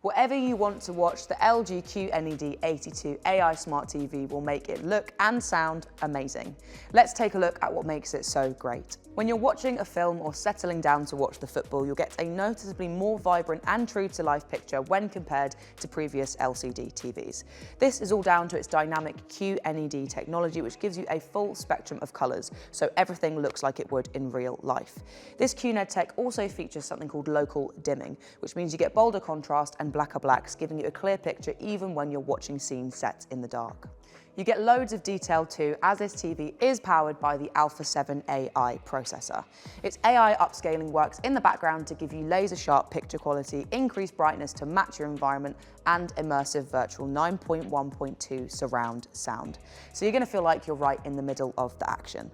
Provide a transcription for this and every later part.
Whatever you want to watch, the LG QNED82 AI Smart TV will make it look and sound amazing. Let's take a look at what makes it so great. When you're watching a film or settling down to watch the football, you'll get a noticeably more vibrant and true-to-life picture when compared to previous LCD TVs. This is all down to its dynamic QNED technology, which gives you a full spectrum of colours, so everything looks like it would in real life. This QNED tech also features something called local dimming, which means you get bolder contrast and blacker blacks, giving you a clear picture even when you're watching scenes set in the dark. You get loads of detail too, as this TV is powered by the Alpha 7 AI processor. Its AI upscaling works in the background to give you laser-sharp picture quality, increased brightness to match your environment, and immersive virtual 9.1.2 surround sound. So you're going to feel like you're right in the middle of the action.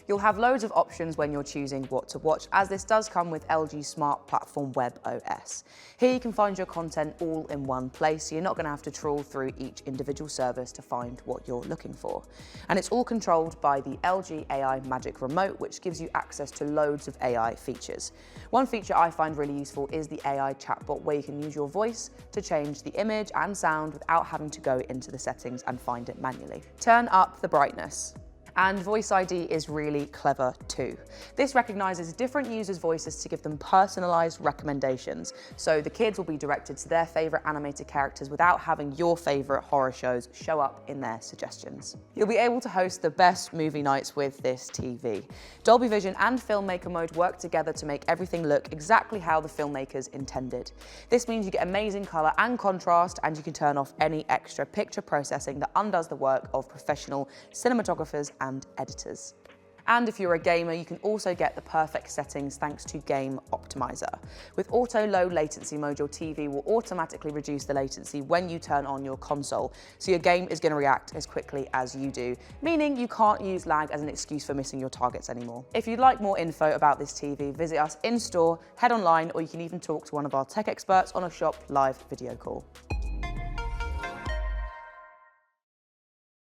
You'll have loads of options when you're choosing what to watch, as this does come with LG Smart Platform Web OS. Here you can find your content all in one place, so you're not going to have to trawl through each individual service to find what you're looking for. And it's all controlled by the LG AI Magic Remote, which gives you access to loads of AI features. One feature I find really useful is the AI chatbot, where you can use your voice to change the image and sound without having to go into the settings and find it manually. Turn up the brightness. And Voice ID is really clever too. This recognises different users' voices to give them personalised recommendations. So the kids will be directed to their favourite animated characters without having your favourite horror shows show up in their suggestions. You'll be able to host the best movie nights with this TV. Dolby Vision and Filmmaker Mode work together to make everything look exactly how the filmmakers intended. This means you get amazing colour and contrast, and you can turn off any extra picture processing that undoes the work of professional cinematographers and editors. And if you're a gamer, you can also get the perfect settings thanks to Game Optimizer. With Auto Low Latency mode, your TV will automatically reduce the latency when you turn on your console, so your game is going to react as quickly as you do, meaning you can't use lag as an excuse for missing your targets anymore. If you'd like more info about this TV, visit us in store, head online, or you can even talk to one of our tech experts on a shop live video call.